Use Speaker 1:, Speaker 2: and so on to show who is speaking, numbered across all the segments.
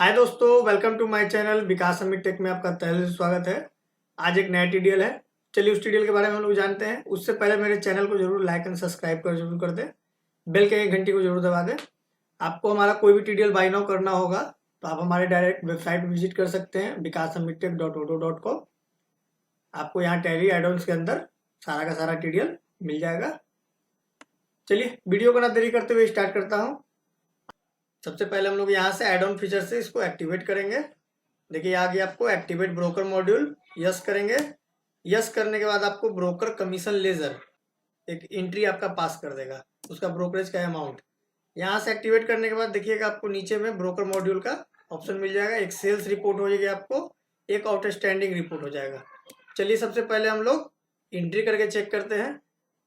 Speaker 1: हाय दोस्तों, welcome to my channel Vikas Amit tech में आपका तहे दिल से स्वागत है। आज एक नया ट्यूटोरियल है। चलिए उस ट्यूटोरियल के बारे में हम लोग जानते हैं। उससे पहले मेरे चैनल को जरूर लाइक एंड सब्सक्राइब कर जरूर कर दें। बेल के घंटी को जरूर दबा दें। आपको हमारा कोई भी ट्यूटोरियल बाय नाउ करना होगा तो आप हमारे डायरेक्ट वेबसाइट विजिट कर सकते हैं vikasamittech.auto.com। आपको यहाँ टैली एडॉन्स के अंदर सारा का सारा ट्यूटोरियल मिल जाएगा। चलिए वीडियो को ना देरी करते हुए स्टार्ट करता हूँ। सबसे पहले हम लोग यहाँ से एड ऑन फीचर से इसको एक्टिवेट करेंगे। देखिए आ गया आपको एक्टिवेट ब्रोकर मॉड्यूल, यस करेंगे। यस करने के बाद आपको ब्रोकर कमीशन लेजर एक एंट्री आपका पास कर देगा, उसका ब्रोकरेज का अमाउंट। यहाँ से एक्टिवेट करने के बाद देखिएगा आपको नीचे में ब्रोकर मॉड्यूल का ऑप्शन मिल जाएगा। एक सेल्स रिपोर्ट हो जाएगी आपको, एक आउटस्टैंडिंग रिपोर्ट हो जाएगा। चलिए सबसे पहले हम लोग एंट्री करके चेक करते हैं।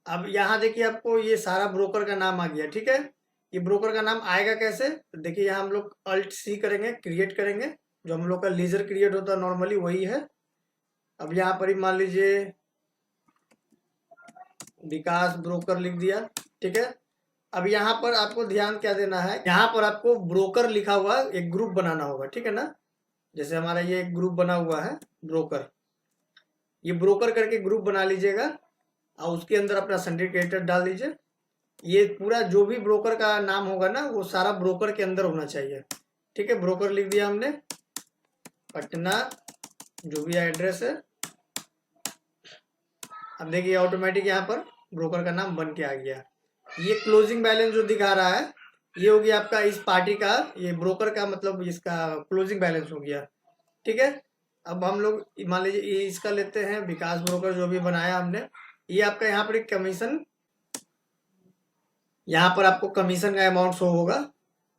Speaker 1: अब यहाँ देखिए आपको ये सारा ब्रोकर का नाम आ गया, ठीक है। ये ब्रोकर का नाम आएगा कैसे, तो देखिए यहाँ हम लोग अल्ट सी करेंगे, क्रिएट करेंगे। जो हम लोग का लेजर क्रिएट होता है नॉर्मली वही है। अब यहाँ पर ही मान लीजिए विकास ब्रोकर लिख दिया, ठीक है। अब यहाँ पर आपको ध्यान क्या देना है, यहाँ पर आपको ब्रोकर लिखा हुआ एक ग्रुप बनाना होगा, ठीक है ना। जैसे हमारा ये एक ग्रुप बना हुआ है ब्रोकर, ये ब्रोकर करके ग्रुप बना लीजिएगा और उसके अंदर अपना सिंडिकेटर डाल दीजिए। ये पूरा जो भी ब्रोकर का नाम होगा ना वो सारा ब्रोकर के अंदर होना चाहिए, ठीक है। ब्रोकर लिख दिया हमने, पटना जो भी एड्रेस है। अब देखिए ऑटोमेटिक यहाँ पर ब्रोकर का नाम बन के आ गया। ये क्लोजिंग बैलेंस जो दिखा रहा है ये हो गया आपका इस पार्टी का, ये ब्रोकर का मतलब इसका क्लोजिंग बैलेंस हो गया, ठीक है। अब हम लोग मान लीजिए इसका लेते हैं विकास ब्रोकर जो भी बनाया हमने। ये आपका यहाँ पर एक कमीशन, यहाँ पर आपको कमीशन का अमाउंट शो होगा।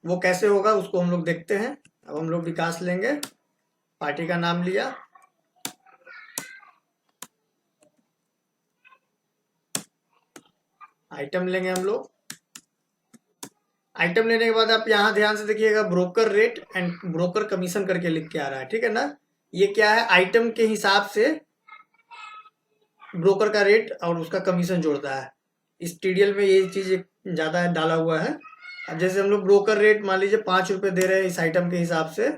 Speaker 1: वो कैसे होगा उसको हम लोग देखते हैं। अब हम लोग विकास लेंगे, पार्टी का नाम लिया, आइटम लेंगे हम लोग। आइटम लेने के बाद आप यहाँ ध्यान से देखिएगा broker rate and broker commission करके लिख के आ रहा है, ठीक है ना। ये क्या है, आइटम के हिसाब से ब्रोकर का रेट और उसका कमीशन जोड़ता है। इस टीडीएल में ये चीज ज्यादा डाला हुआ है। अब जैसे हम लोग ब्रोकर रेट मान लीजिए 5 रुपए दे रहे हैं इस आइटम के हिसाब से,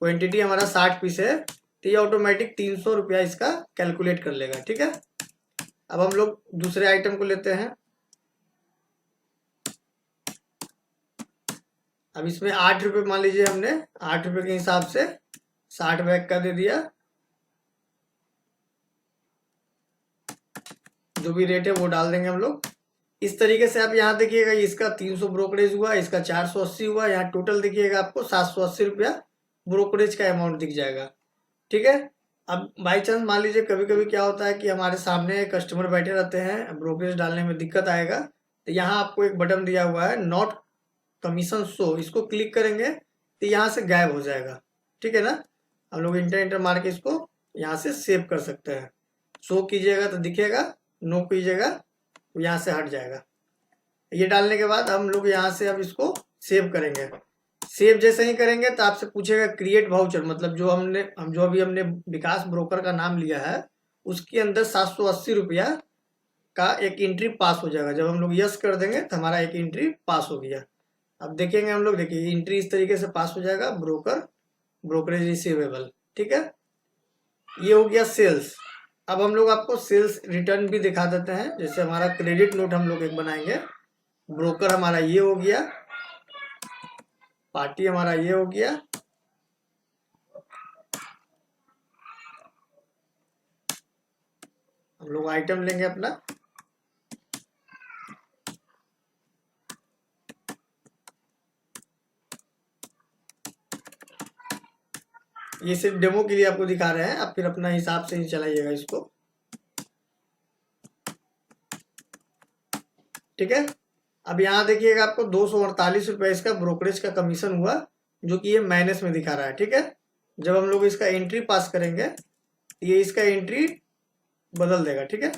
Speaker 1: क्वांटिटी हमारा 60 पीस है, तो ये ऑटोमेटिक 300 रुपया इसका कैलकुलेट कर लेगा, ठीक है। अब हम लोग दूसरे आइटम को लेते हैं। अब इसमें 8 रुपये मान लीजिए हमने 8 रुपये के हिसाब से 60 बैग का दे दिया। जो भी रेट है वो डाल देंगे हम लोग। इस तरीके से आप यहाँ देखिएगा इसका 300 ब्रोकरेज हुआ, इसका 480 हुआ, यहाँ टोटल देखिएगा आपको 780 रुपया ब्रोकरेज का अमाउंट दिख जाएगा, ठीक है। अब बाई चांस मान लीजिए कभी कभी क्या होता है कि हमारे सामने कस्टमर बैठे रहते हैं, ब्रोकरेज डालने में दिक्कत आएगा, तो यहाँ आपको एक बटन दिया हुआ है नॉट कमीशन शो, इसको क्लिक करेंगे तो यहाँ से गायब हो जाएगा, ठीक है ना। हम लोग इंटर मार के इसको यहाँ से सेव कर सकते हैं। शो कीजिएगा तो दिखेगा, नो कीजिएगा तो यहाँ से हट जाएगा। ये डालने के बाद हम लोग यहाँ से अब इसको सेव करेंगे। सेव जैसे ही करेंगे तो आपसे पूछेगा क्रिएट वाउचर, मतलब जो अभी हमने विकास ब्रोकर का नाम लिया है उसके अंदर 780 रुपया का एक एंट्री पास हो जाएगा। जब हम लोग यस कर देंगे तो हमारा एक एंट्री पास हो गया। अब देखेंगे हम लोग, देखिए एंट्री इस तरीके से पास हो जाएगा, ब्रोकरेज रिसीवेबल, ठीक है। ये हो गया सेल्स। अब हम लोग आपको सेल्स रिटर्न भी दिखा देते हैं। जैसे हमारा क्रेडिट नोट हम लोग एक बनाएंगे, ब्रोकर हमारा ये हो गया, पार्टी हमारा ये हो गया, हम लोग आइटम लेंगे अपना, ये सिर्फ डेमो के लिए आपको दिखा रहे हैं, आप फिर अपना हिसाब से ही चलाइएगा इसको, ठीक है। अब यहाँ देखिएगा आपको 248 रुपये इसका ब्रोकरेज का कमीशन हुआ, जो कि ये माइनस में दिखा रहा है, ठीक है। जब हम लोग इसका एंट्री पास करेंगे ये इसका एंट्री बदल देगा, ठीक है।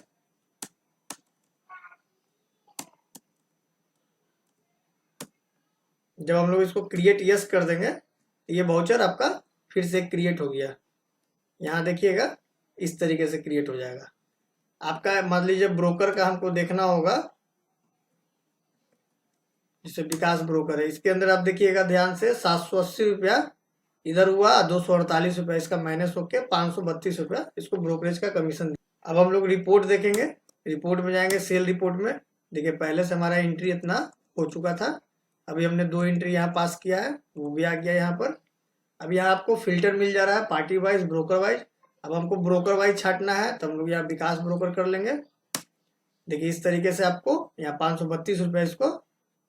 Speaker 1: जब हम लोग इसको क्रिएट यस कर देंगे तो ये वाउचर आपका फिर से क्रिएट हो गया। यहाँ देखिएगा इस तरीके से क्रिएट हो जाएगा आपका। मान लीजिए ब्रोकर का हमको देखना होगा, जैसे विकास ब्रोकर है, इसके अंदर आप देखिएगा ध्यान से 780 रुपया इधर हुआ 248 रुपये, इसका माइनस होके 532 रुपया इसको ब्रोकरेज का कमीशन। अब हम लोग रिपोर्ट देखेंगे, रिपोर्ट में जाएंगे, सेल रिपोर्ट में देखिए पहले से हमारा एंट्री इतना हो चुका था, अभी हमने 2 एंट्री यहाँ पास किया है, वो भी आ गया यहाँ पर। अब यहाँ आपको फिल्टर मिल जा रहा है पार्टी वाइज, ब्रोकर वाइज। अब हमको ब्रोकर वाइज छाटना है तो हम लोग यहाँ विकास ब्रोकर कर लेंगे। देखिए इस तरीके से आपको यहाँ 532 रुपये इसको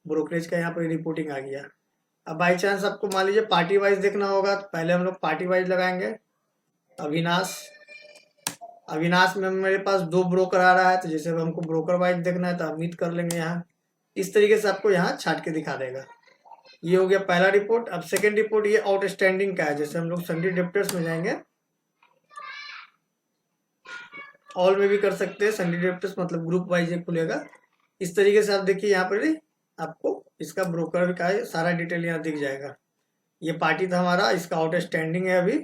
Speaker 1: ब्रोकरेज का यहाँ पर रिपोर्टिंग आ गया। अब बाई चांस आपको मान लीजिए पार्टी वाइज देखना होगा तो पहले हम लोग पार्टी वाइज लगाएंगे। अविनाश, अविनाश में मेरे पास 2 ब्रोकर आ रहा है, तो जैसे हमको ब्रोकर वाइज देखना है तो अमित कर लेंगे यहाँ। इस तरीके से आपको यहाँ छाट के दिखा देगा। ये हो गया पहला रिपोर्ट। अब सेकेंड रिपोर्ट ये आउटस्टैंडिंग का है, जैसे हम लोग सन्डी डेप्टर्स में जाएंगे, ऑल में भी कर सकते हैं, सन्डी डेप्टर्स मतलब ग्रुप वाइज ये खुलेगा। इस तरीके से आप देखिए यहाँ पर आपको इसका ब्रोकर का सारा डिटेल यहाँ दिख जाएगा। ये पार्टी था हमारा, इसका आउटस्टैंडिंग है अभी,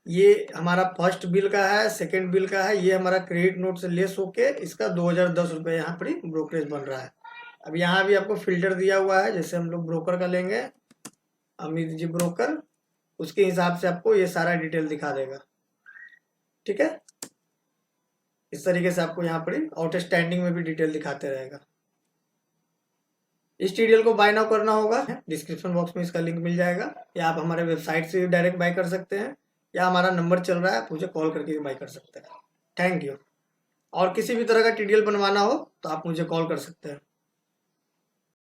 Speaker 1: ये हमारा फर्स्ट बिल का है, सेकंड बिल का है, ये हमारा क्रेडिट नोट से लेस होके इसका 2010 रुपये यहाँ पर ब्रोकरेज बन रहा है। अब यहाँ भी आपको फिल्टर दिया हुआ है, जैसे हम लोग ब्रोकर का लेंगे अमित जी ब्रोकर, उसके हिसाब से आपको ये सारा डिटेल दिखा देगा। ठीक है, इस तरीके से आपको यहाँ पर आउटस्टैंडिंग में भी डिटेल दिखाते रहेगा। इस टीडीएल को बाय नाउ करना होगा, डिस्क्रिप्शन बॉक्स में इसका लिंक मिल जाएगा, या आप हमारे वेबसाइट से डायरेक्ट बाय कर सकते हैं, या हमारा नंबर चल रहा है, आप मुझे कॉल करके भी बाय कर सकते हैं। Thank you. और किसी भी तरह का टीडीएल बनवाना हो तो आप मुझे कॉल कर सकते हैं।